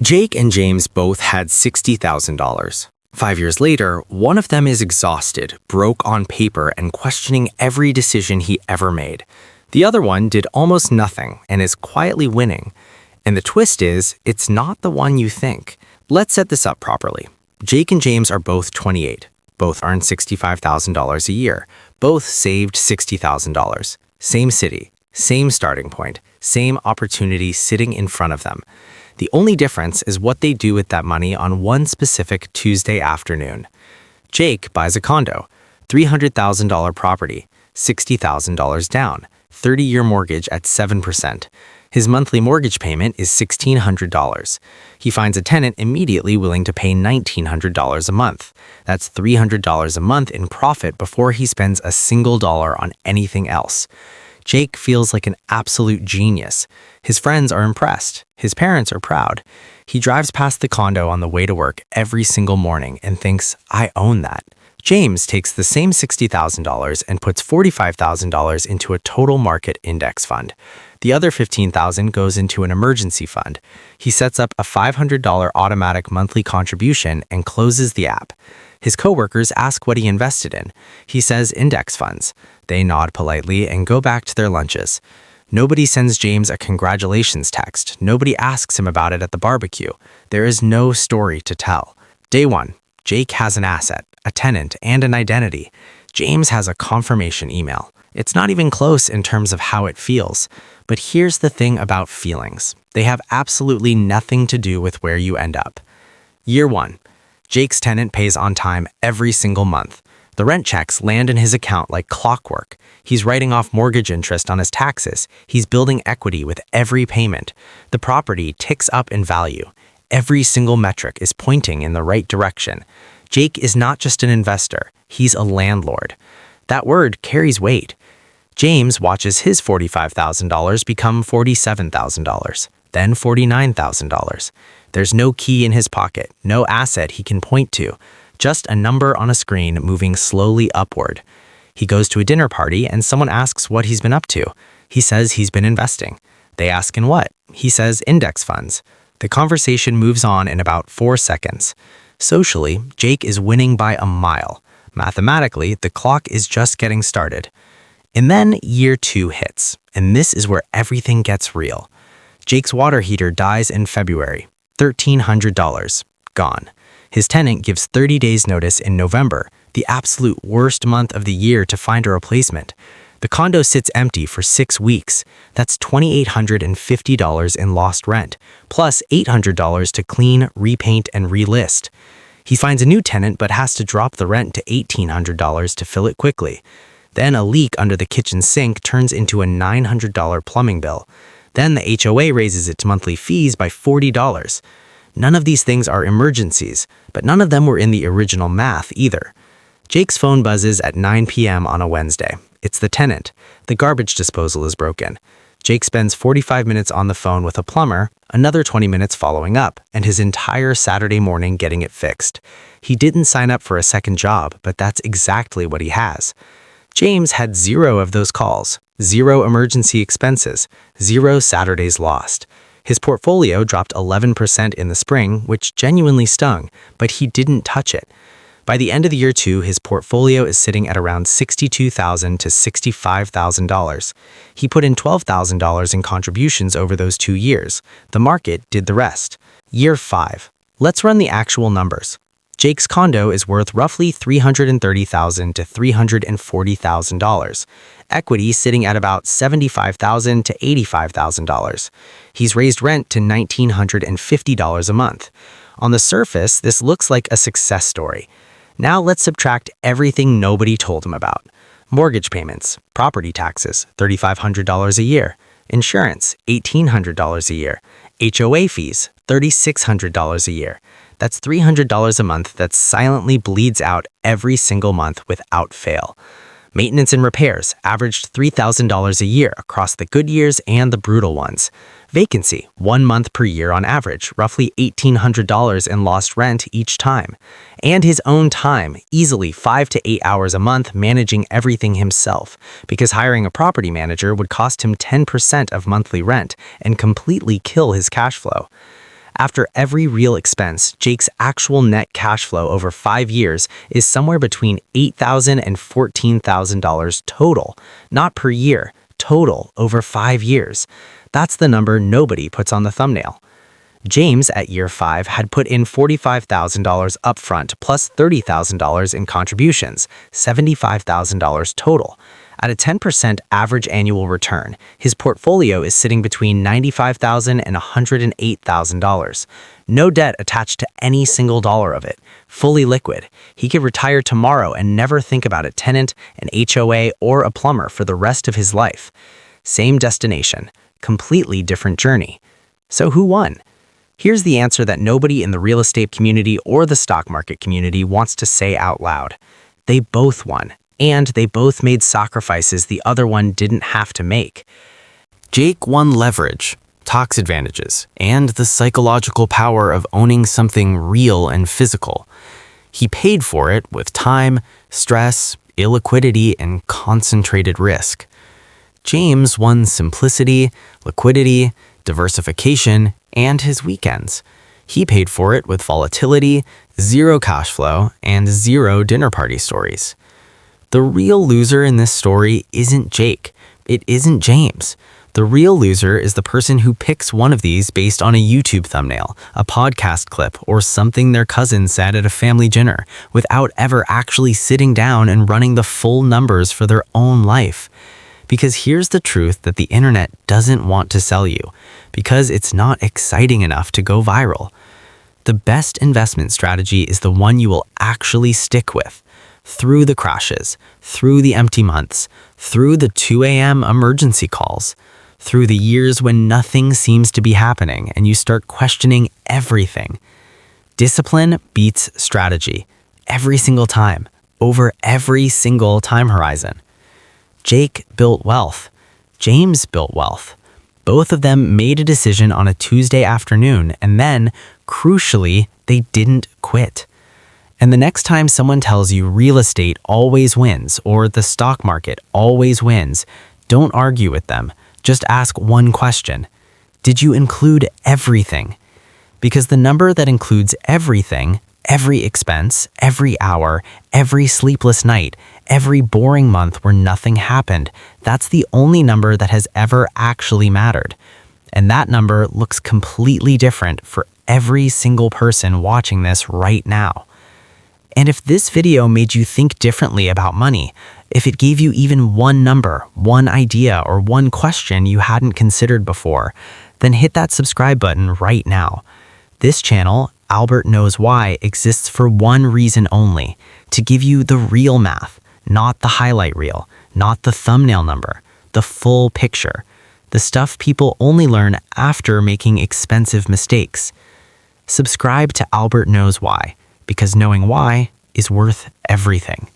Jake and James both had $60,000. 5 years later, one of them is exhausted, broke on paper, and questioning every decision he ever made. The other one did almost nothing and is quietly winning. And the twist is, it's not the one you think. Let's set this up properly. Jake and James are both 28. Both earn $65,000 a year. Both saved $60,000. Same city, same starting point, same opportunity sitting in front of them. The only difference is what they do with that money on one specific Tuesday afternoon. Jake buys a condo, $300,000 property, $60,000 down, 30-year mortgage at 7%. His monthly mortgage payment is $1,600. He finds a tenant immediately willing to pay $1,900 a month. That's $300 a month in profit before he spends a single dollar on anything else. Jake feels like an absolute genius. His friends are impressed. His parents are proud. He drives past the condo on the way to work every single morning and thinks, I own that. James takes the same $60,000 and puts $45,000 into a total market index fund. The other $15,000 goes into an emergency fund. He sets up a $500 automatic monthly contribution and closes the app. His coworkers ask what he invested in. He says index funds. They nod politely and go back to their lunches. Nobody sends James a congratulations text. Nobody asks him about it at the barbecue. There is no story to tell. Day 1. Jake has an asset, a tenant, and an identity. James has a confirmation email. It's not even close in terms of how it feels. But here's the thing about feelings. They have absolutely nothing to do with where you end up. Year 1. Jake's tenant pays on time every single month. The rent checks land in his account like clockwork. He's writing off mortgage interest on his taxes. He's building equity with every payment. The property ticks up in value. Every single metric is pointing in the right direction. Jake is not just an investor. He's a landlord. That word carries weight. James watches his $45,000 become $47,000, then $49,000. There's no key in his pocket, no asset he can point to, just a number on a screen moving slowly upward. He goes to a dinner party and someone asks what he's been up to. He says he's been investing. They ask in what? He says index funds. The conversation moves on in about 4 seconds. Socially, Jake is winning by a mile. Mathematically, the clock is just getting started. And then year 2 hits, and this is where everything gets real. Jake's water heater dies in February. $1,300. Gone. His tenant gives 30 days notice in November, the absolute worst month of the year to find a replacement. The condo sits empty for 6 weeks. That's $2,850 in lost rent, plus $800 to clean, repaint, and relist. He finds a new tenant but has to drop the rent to $1,800 to fill it quickly. Then a leak under the kitchen sink turns into a $900 plumbing bill. Then the HOA raises its monthly fees by $40. None of these things are emergencies, but none of them were in the original math either. Jake's phone buzzes at 9 p.m. on a Wednesday. It's the tenant. The garbage disposal is broken. Jake spends 45 minutes on the phone with a plumber, another 20 minutes following up, and his entire Saturday morning getting it fixed. He didn't sign up for a second job, but that's exactly what he has. James had 0 of those calls, 0 emergency expenses, 0 Saturdays lost. His portfolio dropped 11% in the spring, which genuinely stung, but he didn't touch it. By the end of the year 2, his portfolio is sitting at around $62,000 to $65,000. He put in $12,000 in contributions over those 2 years. The market did the rest. Year 5. Let's run the actual numbers. Jake's condo is worth roughly $330,000 to $340,000. Equity sitting at about $75,000 to $85,000. He's raised rent to $1,950 a month. On the surface, this looks like a success story. Now let's subtract everything nobody told him about. Mortgage payments, property taxes, $3,500 a year. Insurance, $1,800 a year. HOA fees, $3,600 a year. That's $300 a month that silently bleeds out every single month without fail. Maintenance and repairs averaged $3,000 a year across the good years and the brutal ones. Vacancy, 1 month per year on average, roughly $1,800 in lost rent each time. And his own time, easily 5 to 8 hours a month managing everything himself, because hiring a property manager would cost him 10% of monthly rent and completely kill his cash flow. After every real expense, Jake's actual net cash flow over 5 years is somewhere between $8,000 and $14,000 total, not per year, total over 5 years. That's the number nobody puts on the thumbnail. James, at year 5, had put in $45,000 upfront plus $30,000 in contributions, $75,000 total. At a 10% average annual return, his portfolio is sitting between $95,000 and $108,000. No debt attached to any single dollar of it, fully liquid. He could retire tomorrow and never think about a tenant, an HOA, or a plumber for the rest of his life. Same destination, completely different journey. So who won? Here's the answer that nobody in the real estate community or the stock market community wants to say out loud. They both won, and they both made sacrifices the other one didn't have to make. Jake won leverage, tax advantages, and the psychological power of owning something real and physical. He paid for it with time, stress, illiquidity, and concentrated risk. James won simplicity, liquidity, diversification, and his weekends. He paid for it with volatility, zero cash flow, and zero dinner party stories. The real loser in this story isn't Jake. It isn't James. The real loser is the person who picks one of these based on a YouTube thumbnail, a podcast clip, or something their cousin said at a family dinner, without ever actually sitting down and running the full numbers for their own life. Because here's the truth that the internet doesn't want to sell you, because it's not exciting enough to go viral. The best investment strategy is the one you will actually stick with. Through the crashes, through the empty months, through the 2 a.m. emergency calls, through the years when nothing seems to be happening and you start questioning everything. Discipline beats strategy every single time, over every single time horizon. Jake built wealth. James built wealth. Both of them made a decision on a Tuesday afternoon, and then, crucially, they didn't quit. And the next time someone tells you real estate always wins or the stock market always wins, don't argue with them. Just ask one question. Did you include everything? Because the number that includes everything, every expense, every hour, every sleepless night, every boring month where nothing happened, that's the only number that has ever actually mattered. And that number looks completely different for every single person watching this right now. And if this video made you think differently about money, if it gave you even one number, one idea, or one question you hadn't considered before, then hit that subscribe button right now. This channel, Albert Knows Why, exists for one reason only, to give you the real math, not the highlight reel, not the thumbnail number, the full picture, the stuff people only learn after making expensive mistakes. Subscribe to Albert Knows Why, because knowing why is worth everything.